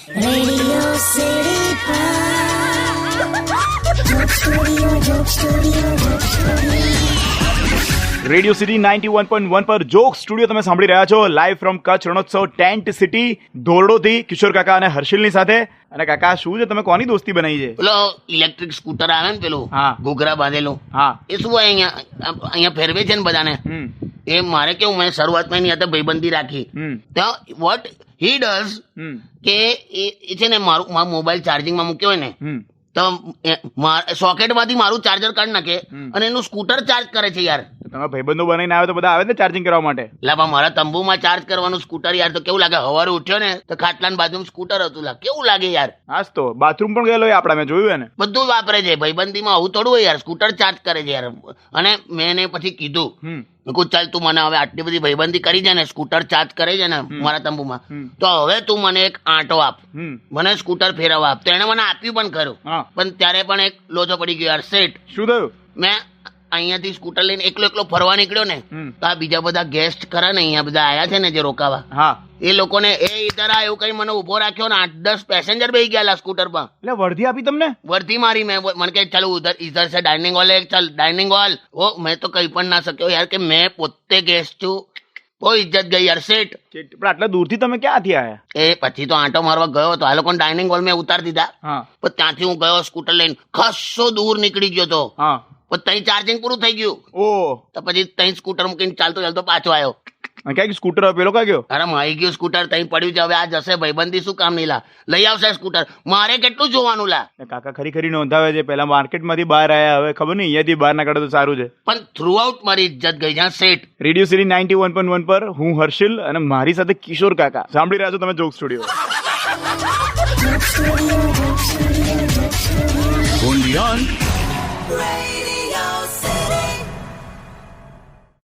Radio City Joke Studio, Joke Studio, Joke Studio. Radio city 91.1 પર joke studio તમે સાંભળી રહ્યા છો live from Kutch Rannotsav tent city ધોરડોથી કિશોર કાકા અને હર્ષિલની સાથે. અને કાકા શું છે, તમે કોની દોસ્તી બનાવી છે? પેલો ઇલેક્ટ્રિક સ્કૂટર આવે ને પેલું હા. ઘૂઘરા બાંધેલું, હા એ શું અહીંયા ફેરવે છે ને બધાને. એ મારે કેવું, મેં શરૂઆતમાં એની હાથે ભાઈબંધી રાખી. તો વોટ હી ડઝ કે એ છે ને મારો મોબાઈલ ચાર્જિંગમાં મૂક્યો હોય ને તો સોકેટ માંથી મારું ચાર્જર કાઢી નાખે અને એનું સ્કૂટર ચાર્જ કરે છે યાર. તમે ભાઈબંધો બનાવીને આવે તો બધા આવે ને ચાર્જિંગ કરવા માટે. લાભા મારા તંબુમાં ચાર્જ કરવાનું સ્કૂટર યાર, તો કેવું લાગે. સવારે ઉઠ્યો ને તો ખાટલાની બાજુમાં સ્કૂટર હતું, કેવું લાગે યાર. હાસ તો બાથરૂમ પણ ગયેલો આપડા, મેં જોયું ને. બધું વાપરે છે ભાઈબંધીમાં. આવું થોડું હોય યાર, સ્કૂટર ચાર્જ કરે છે યાર. અને મેં એને પછી કીધું, ચાલ તું મને હવે આટલી બધી ભાઈબંધી કરી છે ને, સ્કૂટર ચાર્જ કરે છે ને મારા તંબુમાં, તો હવે તું મને એક આંટો આપ, મને સ્કૂટર ફેરવવા આપ. તો એને મને આપ્યું પણ ખરું, પણ ત્યારે પણ એક લોચો પડી ગયો યાર. સેટ શું થયું? મેં અહીંયાથી સ્કૂટર લઈને એકલો ફરવા નીકળ્યો ને, તો આ બીજા બધા ગેસ્ટ ખરા ને અહીંયા બધા આયા છે ને જે રોકાવા, હા, એ લોકોને એ ઇધર આ એવું કઈ મને ઉભો રાખ્યો ને 8-10 પેસેન્જર બેસી ગયા સ્કૂટર પર. એટલે વર્ધી આપી તમને? વર્ધી મારી. મેં મને કહે ચાલો ઇધર છે ડાઇનિંગ હોલ, ચાલ ડાઇનિંગ હોલ. ઓ મેં તો કઈ પણ ના શક્યો યાર, કે મેં પોતે ગેસ્ટ છું, બહુ ઇજ્જત ગઈ યાર. સેટ પણ આટલા દૂરથી તમે ક્યાંથી આયા? એ પછી તો આંટો મારવા ગયો તો આ લોકોને ડાઇનિંગ હોલ મેં ઉતારી દીધા, પણ ત્યાંથી હું ગયો સ્કૂટર લઈને, ખાસો દૂર નીકળી ગયો તો, પણ ત્યાં ચાર્જિંગ પૂરું થઈ ગયું. ઓ તો પછી ત્યાં સ્કૂટર મૂકીને ચાલતો પાછો આવ્યો. ક્યાં સ્કૂટર પેલો ક્યાં ગયો? અરે મારી ગયું સ્કૂટર, ત્યાં પડ્યું છે. હવે આ જશે ભાઈબંધી, શું કામ નહીં લા, લઈ આવશે સ્કૂટર. મારે કેટલું જોવાનું લા. કાકા ખરી નોંધાવે છે. પેલા માર્કેટમાંથી બહાર આવ્યા, હવે ખબર નહીં અહીંયાથી બહાર ના કાઢે તો સારું છે. પણ થ્રુ આઉટ મારી ઇજ્જત ગઈ છે. સેટ રેડિયો સિટી 91.1 પર હું હર્ષિલ અને મારી સાથે કિશોર કાકા સાંભળી રહ્યા છો તમે joke studio. Joke Studio, Joke Studio, Joke Studio. Only on Radio